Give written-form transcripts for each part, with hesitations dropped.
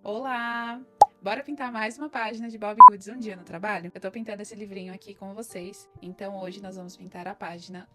Olá! Bora pintar mais uma página de Bob Goods um dia no trabalho? Eu tô pintando esse livrinho aqui com vocês, então hoje nós vamos pintar a página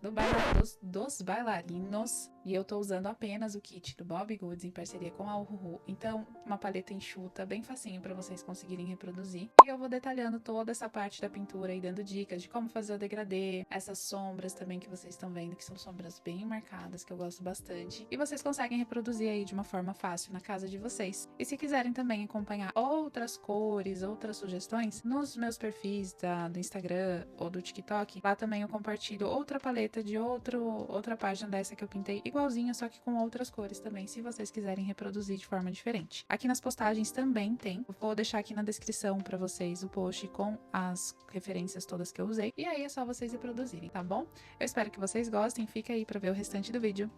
dos bailarinos e eu tô usando apenas o kit do Bob Goods em parceria com a Uhuhu, então uma paleta enxuta, bem facinho para vocês conseguirem reproduzir. E eu vou detalhando toda essa parte da pintura e dando dicas de como fazer o degradê, essas sombras também que vocês estão vendo, que são sombras bem marcadas, que eu gosto bastante. E vocês conseguem reproduzir aí de uma forma fácil na casa de vocês. E se quiserem também acompanhar outras cores, outras sugestões, nos meus perfis do Instagram ou do TikTok, lá também eu compartilho outra paleta de outra página dessa que eu pintei igualzinha, só que com outras cores também, se vocês quiserem reproduzir de forma diferente. Aqui nas postagens também tem, eu vou deixar aqui na descrição para vocês o post com as referências todas que eu usei, e aí é só vocês reproduzirem, tá bom? Eu espero que vocês gostem, fica aí para ver o restante do vídeo.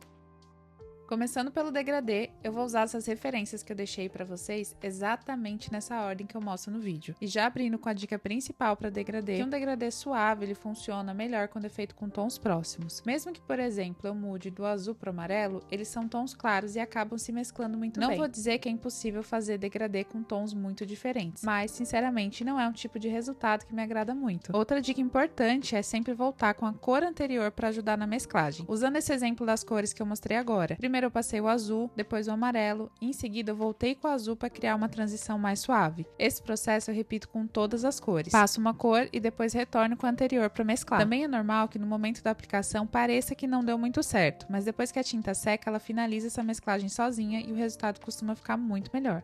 Começando pelo degradê, eu vou usar essas referências que eu deixei para vocês exatamente nessa ordem que eu mostro no vídeo. E já abrindo com a dica principal para degradê, que um degradê suave ele funciona melhor quando é feito com tons próximos. Mesmo que, por exemplo, eu mude do azul para o amarelo, eles são tons claros e acabam se mesclando muito bem. Não vou dizer que é impossível fazer degradê com tons muito diferentes, mas, sinceramente, não é um tipo de resultado que me agrada muito. Outra dica importante é sempre voltar com a cor anterior para ajudar na mesclagem. Usando esse exemplo das cores que eu mostrei agora, primeiro eu passei o azul, depois o amarelo, e em seguida eu voltei com o azul para criar uma transição mais suave. Esse processo eu repito com todas as cores. Passo uma cor e depois retorno com a anterior para mesclar. Também é normal que no momento da aplicação pareça que não deu muito certo, mas depois que a tinta seca, ela finaliza essa mesclagem sozinha e o resultado costuma ficar muito melhor.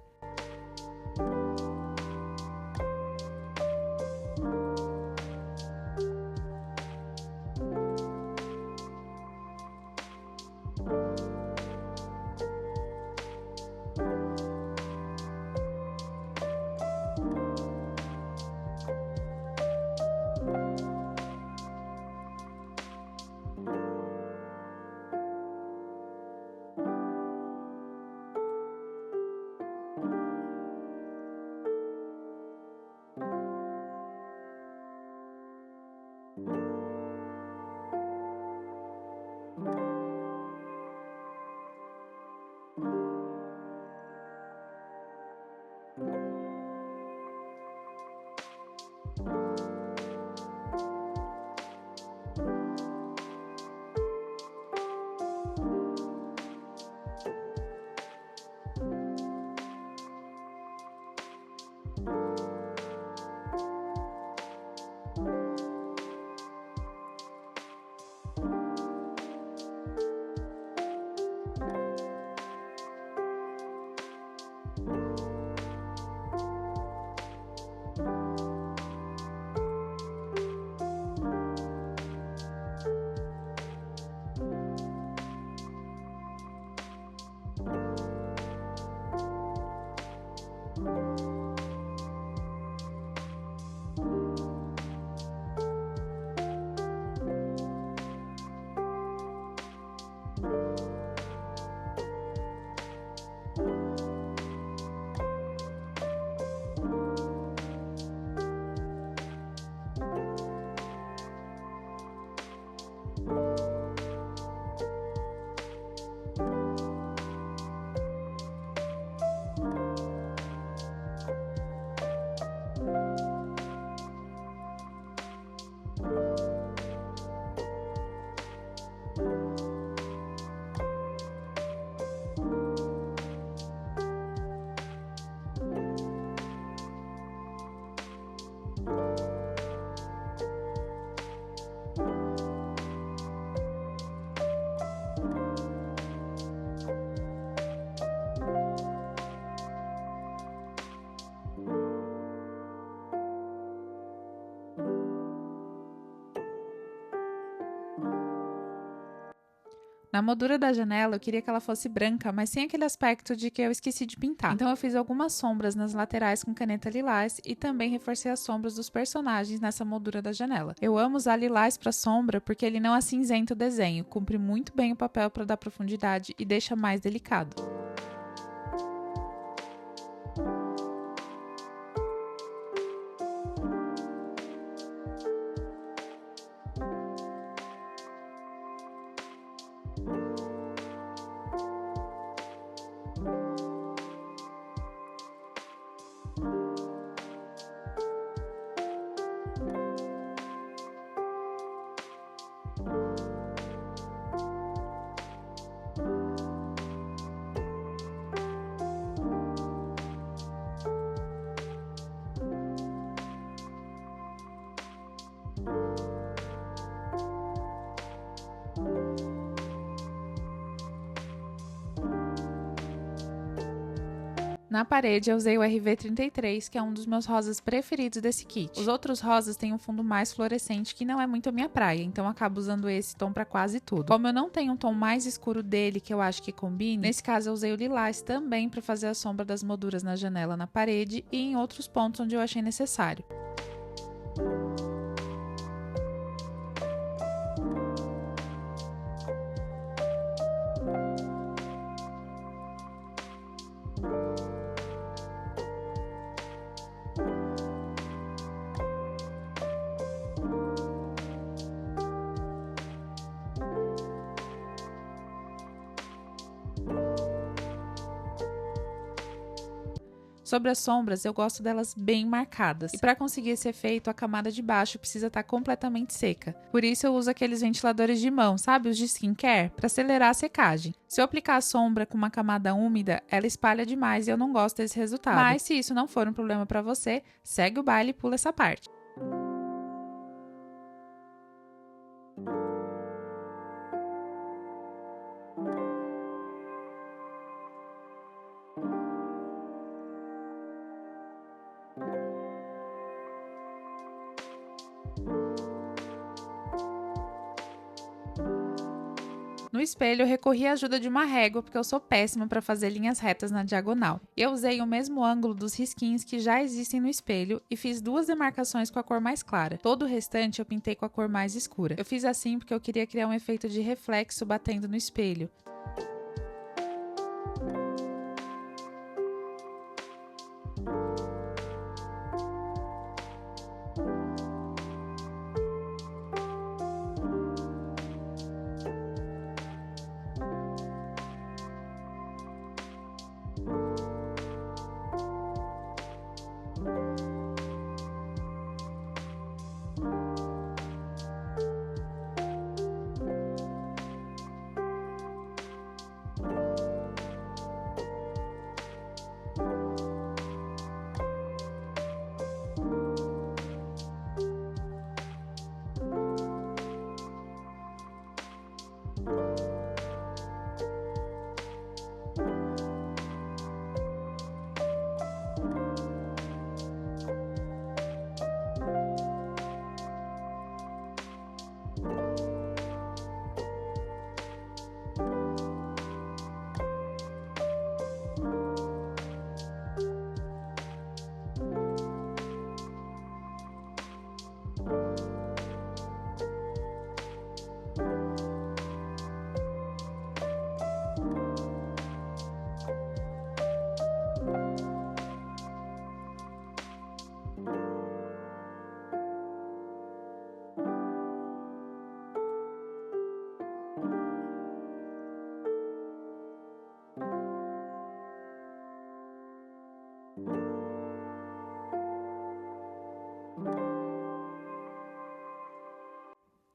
Na moldura da janela, eu queria que ela fosse branca, mas sem aquele aspecto de que eu esqueci de pintar. Então eu fiz algumas sombras nas laterais com caneta lilás e também reforcei as sombras dos personagens nessa moldura da janela. Eu amo usar lilás para sombra porque ele não acinzenta o desenho, cumpre muito bem o papel para dar profundidade e deixa mais delicado. Na parede eu usei o RV33, que é um dos meus rosas preferidos desse kit. Os outros rosas têm um fundo mais fluorescente, que não é muito a minha praia, então eu acabo usando esse tom pra quase tudo. Como eu não tenho um tom mais escuro dele que eu acho que combine, nesse caso eu usei o lilás também pra fazer a sombra das molduras na janela, na parede e em outros pontos onde eu achei necessário. Sobre as sombras, eu gosto delas bem marcadas. E para conseguir esse efeito, a camada de baixo precisa estar completamente seca. Por isso eu uso aqueles ventiladores de mão, sabe? Os de skincare, para acelerar a secagem. Se eu aplicar a sombra com uma camada úmida, ela espalha demais e eu não gosto desse resultado. Mas se isso não for um problema para você, segue o baile e pula essa parte. No espelho, eu recorri à ajuda de uma régua, porque eu sou péssima para fazer linhas retas na diagonal. Eu usei o mesmo ângulo dos risquinhos que já existem no espelho e fiz 2 demarcações com a cor mais clara. Todo o restante eu pintei com a cor mais escura. Eu fiz assim porque eu queria criar um efeito de reflexo batendo no espelho.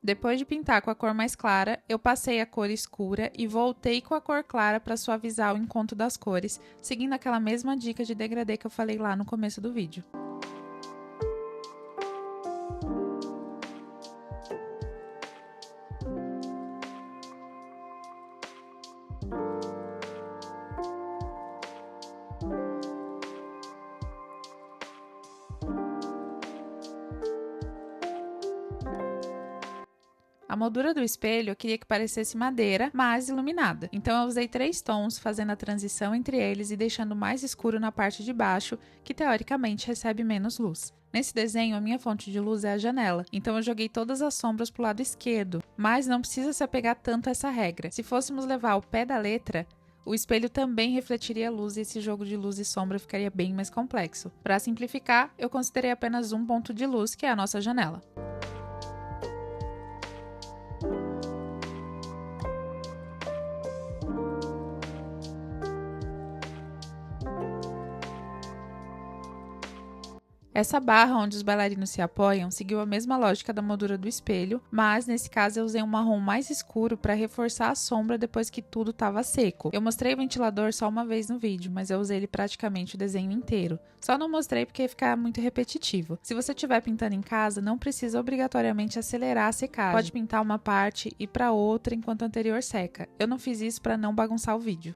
Depois de pintar com a cor mais clara, eu passei a cor escura e voltei com a cor clara para suavizar o encontro das cores, seguindo aquela mesma dica de degradê que eu falei lá no começo do vídeo. A moldura do espelho eu queria que parecesse madeira, mas iluminada. Então eu usei 3 tons, fazendo a transição entre eles e deixando mais escuro na parte de baixo, que teoricamente recebe menos luz. Nesse desenho, a minha fonte de luz é a janela, então eu joguei todas as sombras para o lado esquerdo, mas não precisa se apegar tanto a essa regra. Se fôssemos levar ao pé da letra, o espelho também refletiria a luz e esse jogo de luz e sombra ficaria bem mais complexo. Para simplificar, eu considerei apenas um ponto de luz, que é a nossa janela. Essa barra onde os bailarinos se apoiam seguiu a mesma lógica da moldura do espelho, mas nesse caso eu usei um marrom mais escuro para reforçar a sombra depois que tudo estava seco. Eu mostrei o ventilador só uma vez no vídeo, mas eu usei ele praticamente o desenho inteiro. Só não mostrei porque ia ficar muito repetitivo. Se você estiver pintando em casa, não precisa obrigatoriamente acelerar a secagem. Pode pintar uma parte e para outra enquanto a anterior seca. Eu não fiz isso para não bagunçar o vídeo.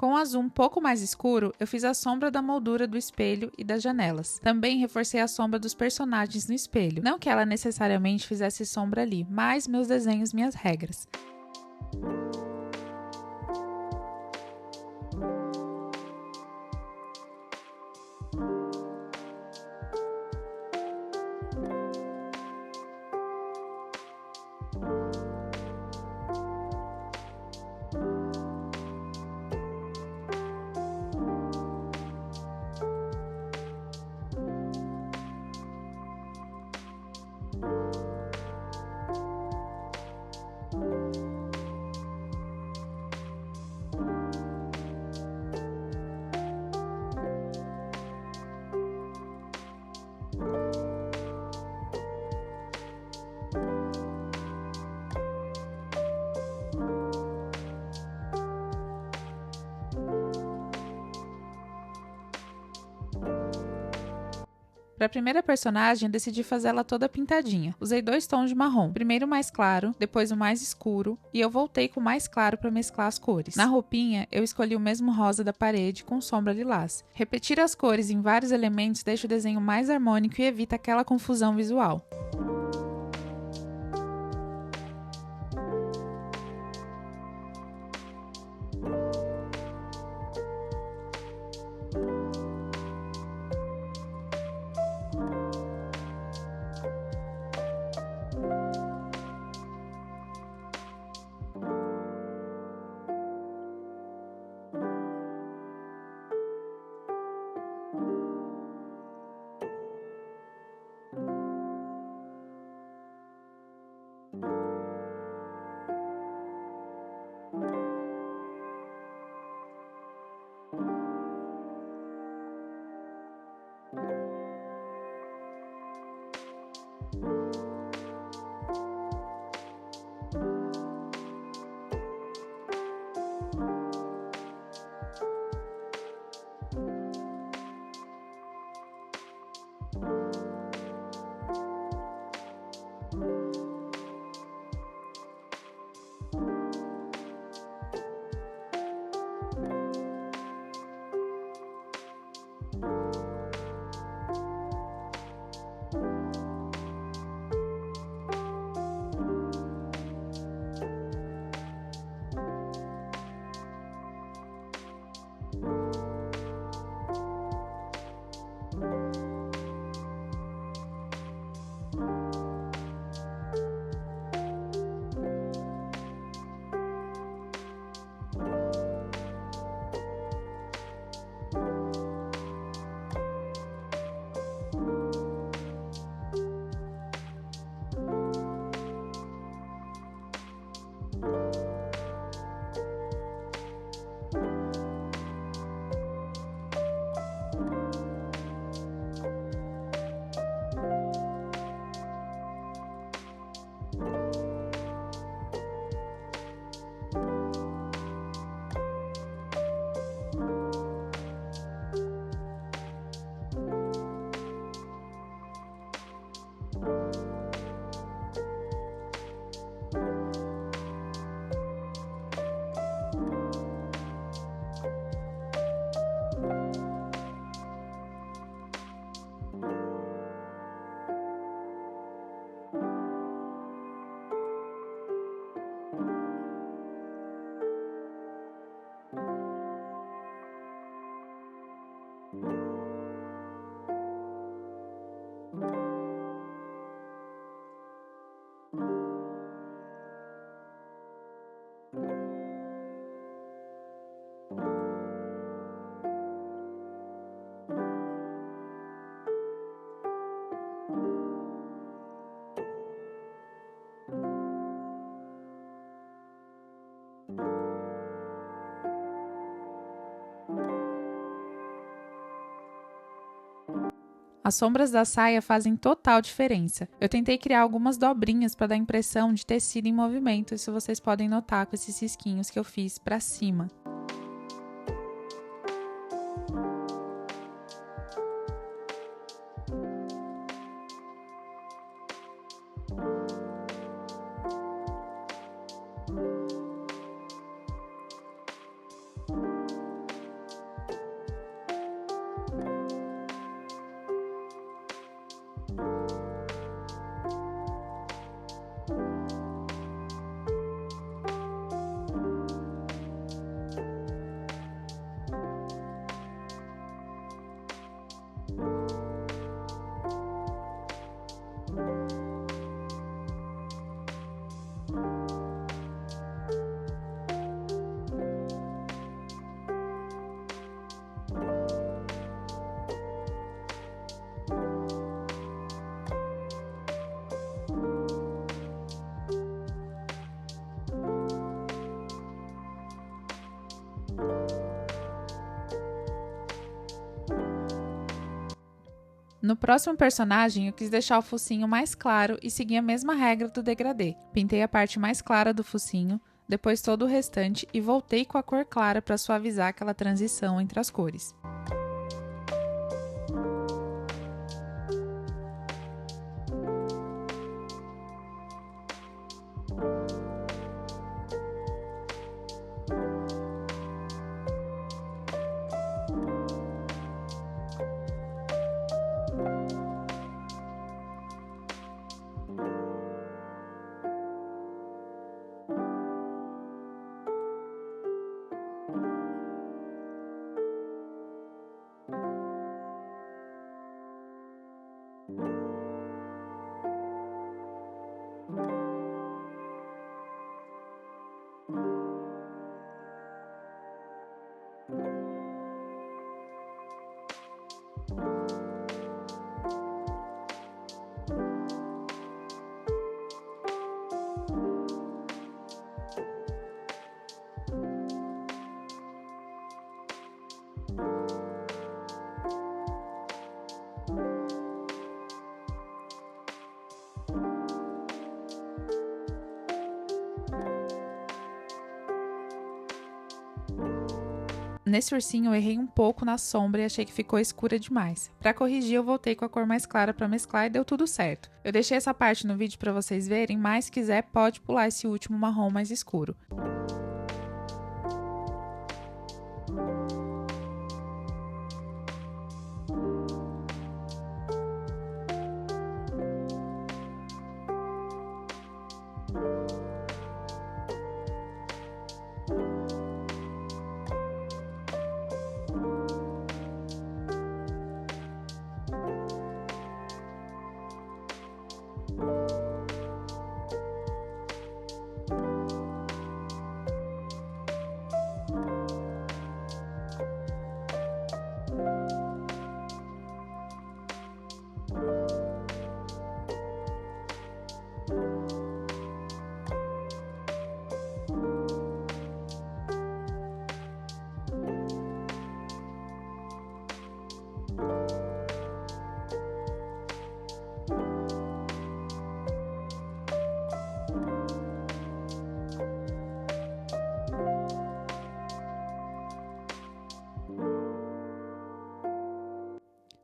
Com o azul um pouco mais escuro, eu fiz a sombra da moldura do espelho e das janelas. Também reforcei a sombra dos personagens no espelho. Não que ela necessariamente fizesse sombra ali, mas meus desenhos, minhas regras. Para a primeira personagem, eu decidi fazer ela toda pintadinha. Usei 2 tons de marrom, primeiro o mais claro, depois o mais escuro, e eu voltei com o mais claro para mesclar as cores. Na roupinha, eu escolhi o mesmo rosa da parede com sombra lilás. Repetir as cores em vários elementos deixa o desenho mais harmônico e evita aquela confusão visual. As sombras da saia fazem total diferença. Eu tentei criar algumas dobrinhas para dar a impressão de tecido em movimento, isso vocês podem notar com esses risquinhos que eu fiz para cima. No próximo personagem, eu quis deixar o focinho mais claro e seguir a mesma regra do degradê. Pintei a parte mais clara do focinho, depois todo o restante e voltei com a cor clara para suavizar aquela transição entre as cores. Nesse ursinho eu errei um pouco na sombra e achei que ficou escura demais. Para corrigir eu voltei com a cor mais clara para mesclar e deu tudo certo. Eu deixei essa parte no vídeo para vocês verem, mas se quiser pode pular esse último marrom mais escuro.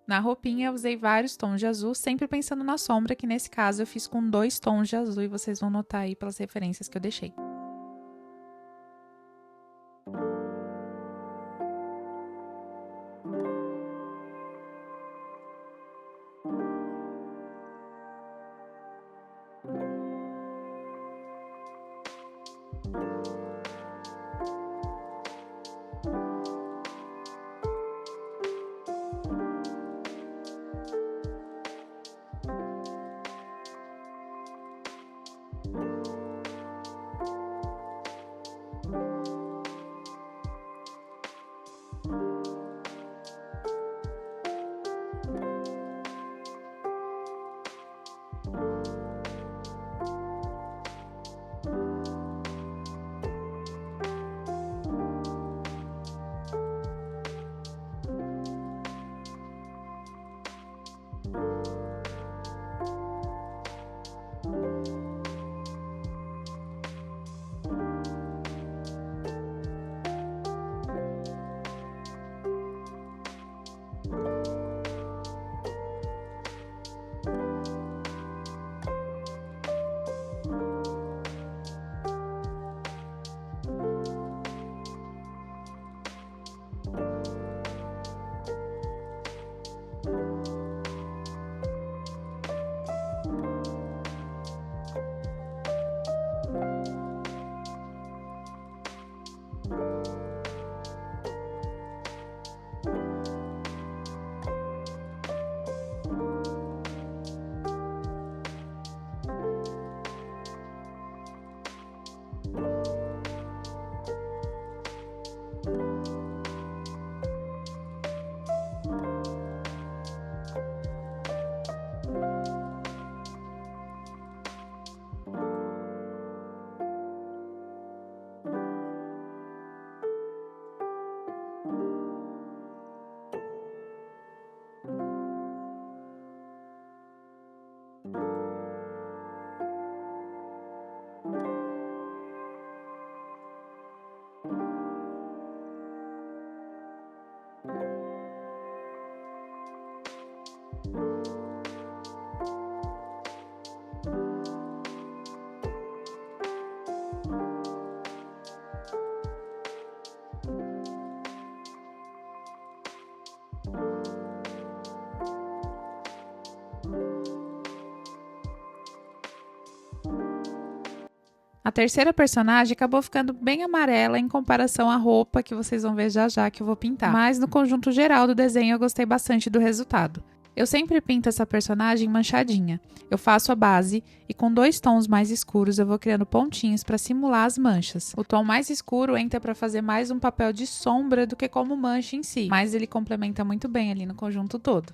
Na roupinha eu usei vários tons de azul, sempre pensando na sombra, que nesse caso eu fiz com 2 tons de azul e vocês vão notar aí pelas referências que eu deixei. A terceira personagem acabou ficando bem amarela em comparação à roupa que vocês vão ver já já que eu vou pintar. Mas no conjunto geral do desenho eu gostei bastante do resultado. Eu sempre pinto essa personagem manchadinha. Eu faço a base e com 2 tons mais escuros eu vou criando pontinhos para simular as manchas. O tom mais escuro entra para fazer mais um papel de sombra do que como mancha em si, mas ele complementa muito bem ali no conjunto todo.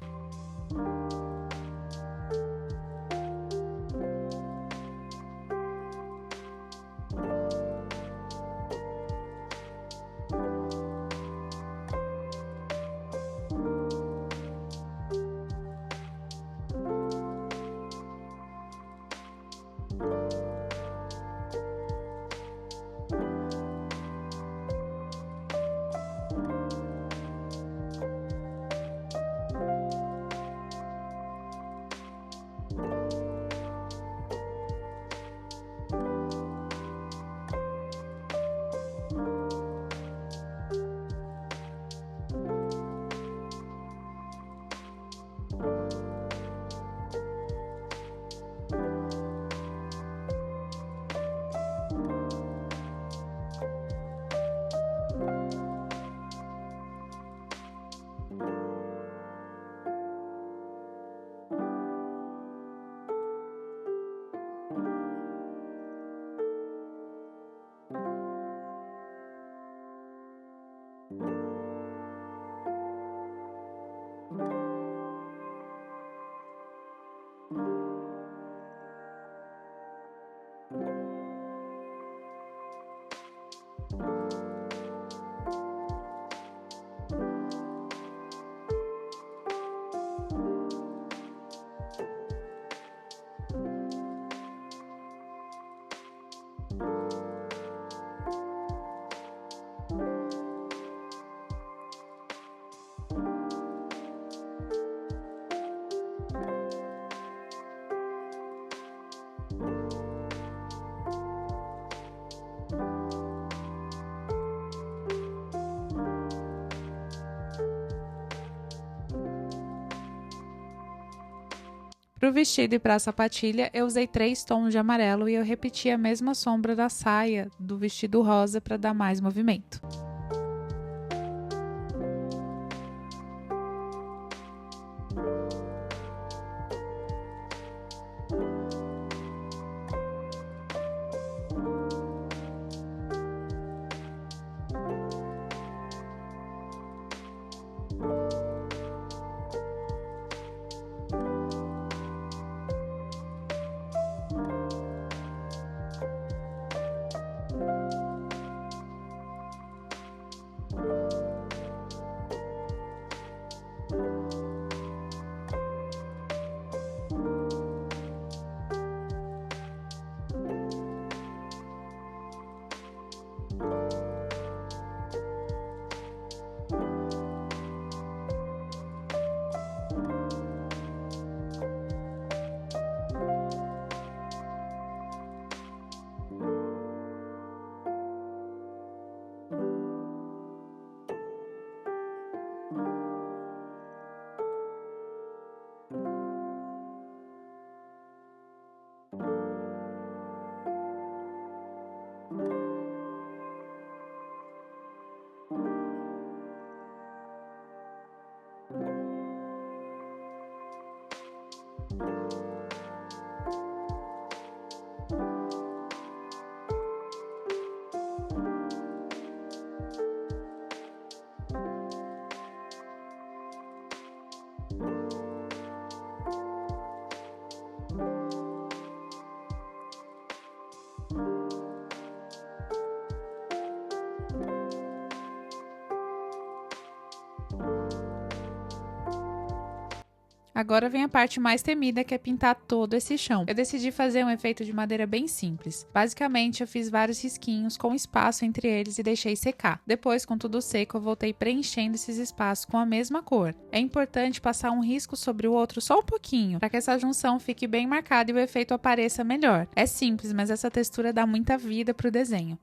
Para o vestido e para a sapatilha, eu usei 3 tons de amarelo e eu repeti a mesma sombra da saia do vestido rosa para dar mais movimento. Agora vem a parte mais temida, que é pintar todo esse chão. Eu decidi fazer um efeito de madeira bem simples. Basicamente, eu fiz vários risquinhos com espaço entre eles e deixei secar. Depois, com tudo seco, eu voltei preenchendo esses espaços com a mesma cor. É importante passar um risco sobre o outro só um pouquinho, para que essa junção fique bem marcada e o efeito apareça melhor. É simples, mas essa textura dá muita vida pro desenho.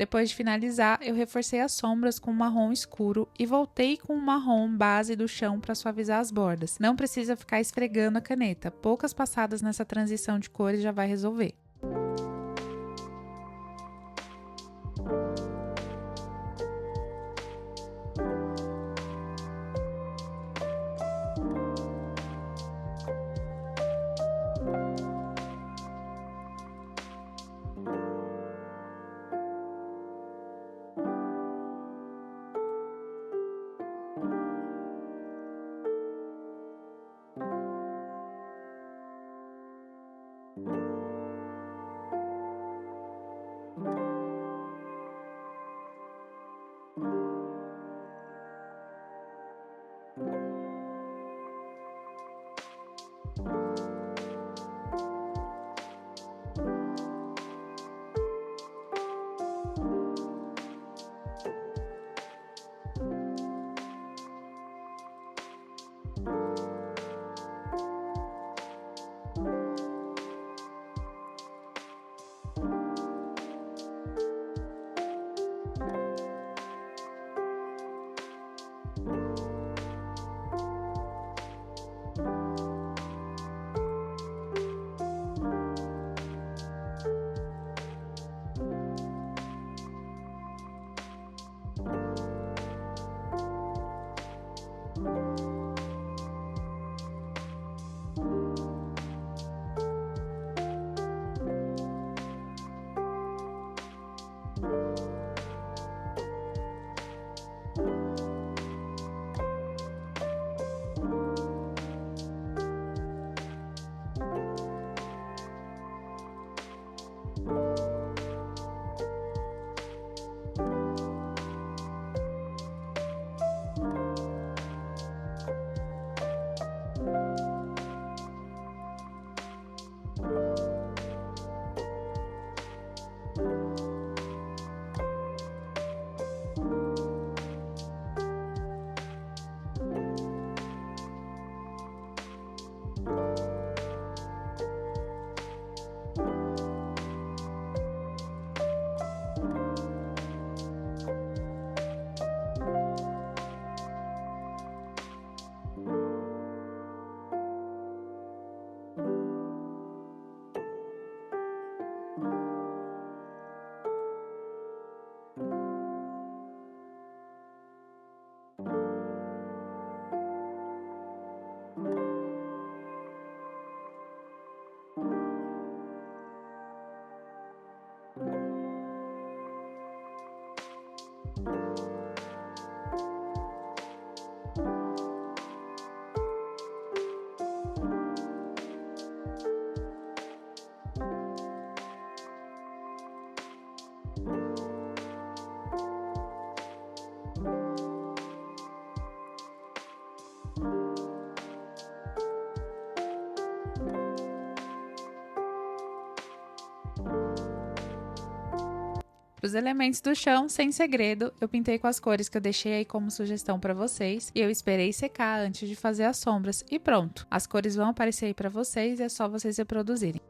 Depois de finalizar, eu reforcei as sombras com marrom escuro e voltei com o marrom base do chão para suavizar as bordas. Não precisa ficar esfregando a caneta, poucas passadas nessa transição de cores já vai resolver. Os elementos do chão, sem segredo, eu pintei com as cores que eu deixei aí como sugestão para vocês e eu esperei secar antes de fazer as sombras e pronto. As cores vão aparecer aí para vocês e é só vocês reproduzirem.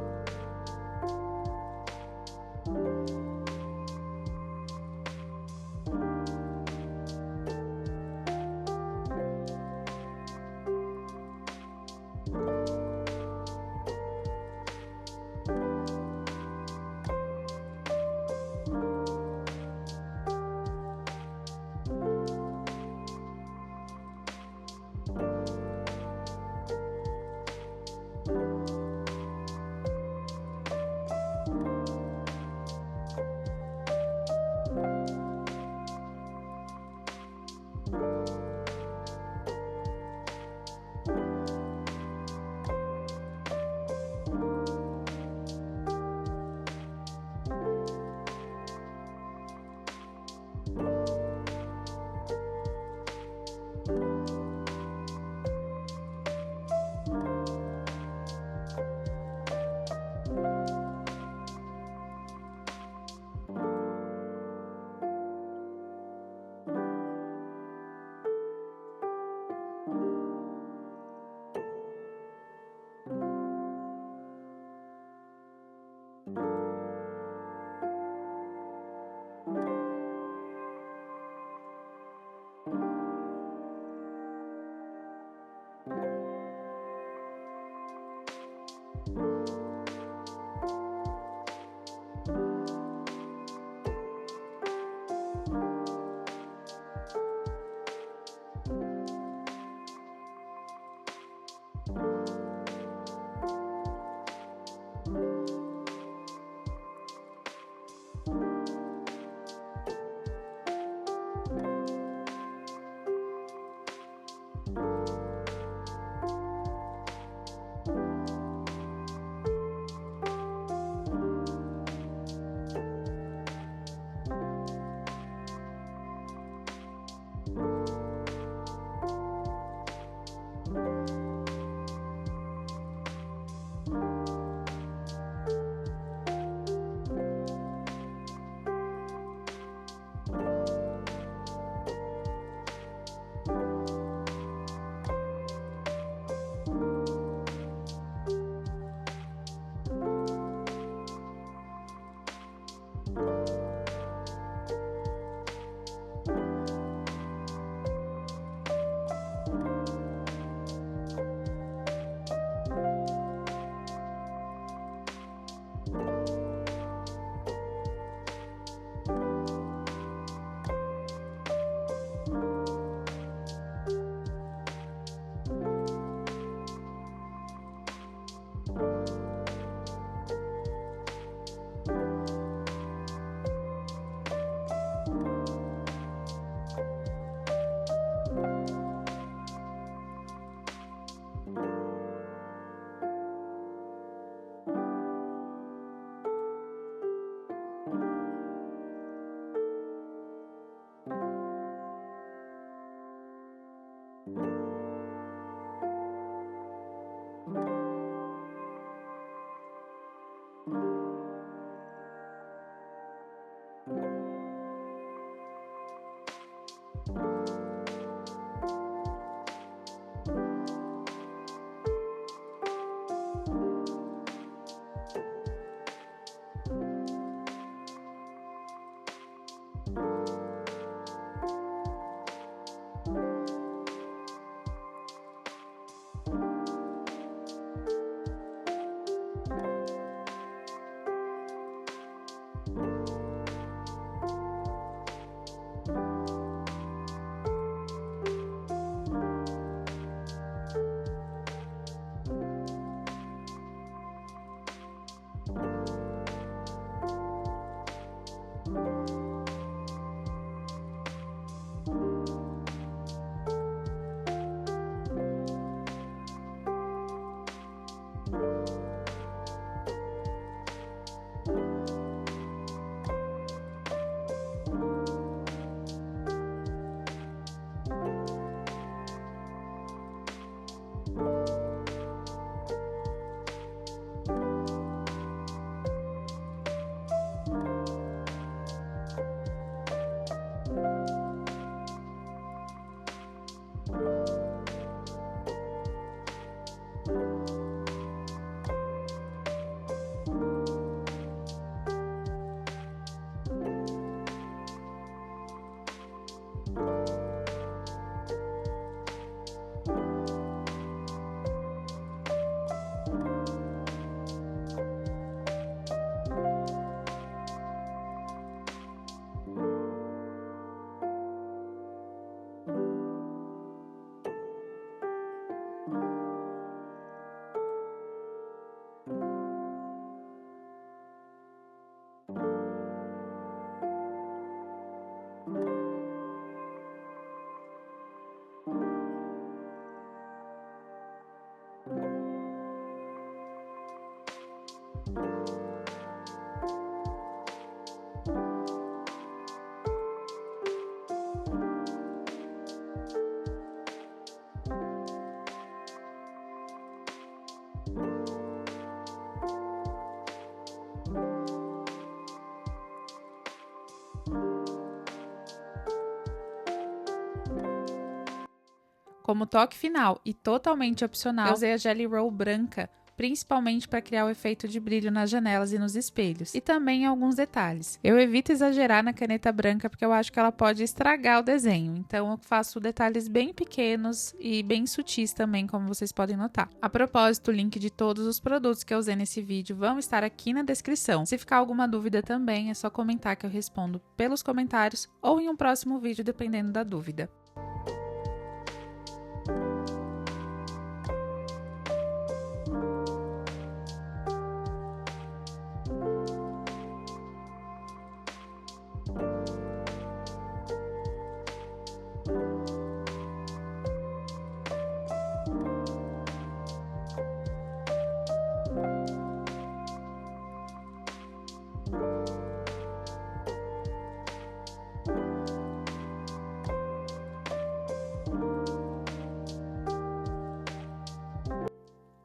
Como toque final e totalmente opcional, eu usei a Jelly Roll branca, principalmente para criar o efeito de brilho nas janelas e nos espelhos, e também em alguns detalhes. Eu evito exagerar na caneta branca porque eu acho que ela pode estragar o desenho, então eu faço detalhes bem pequenos e bem sutis também, como vocês podem notar. A propósito, o link de todos os produtos que eu usei nesse vídeo vão estar aqui na descrição. Se ficar alguma dúvida também, é só comentar que eu respondo pelos comentários ou em um próximo vídeo, dependendo da dúvida.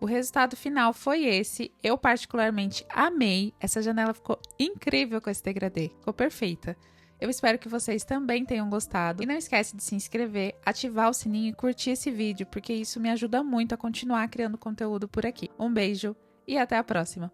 O resultado final foi esse. Eu particularmente amei. Essa janela ficou incrível com esse degradê. Ficou perfeita. Eu espero que vocês também tenham gostado. E não esquece de se inscrever, ativar o sininho e curtir esse vídeo, porque isso me ajuda muito a continuar criando conteúdo por aqui. Um beijo e até a próxima!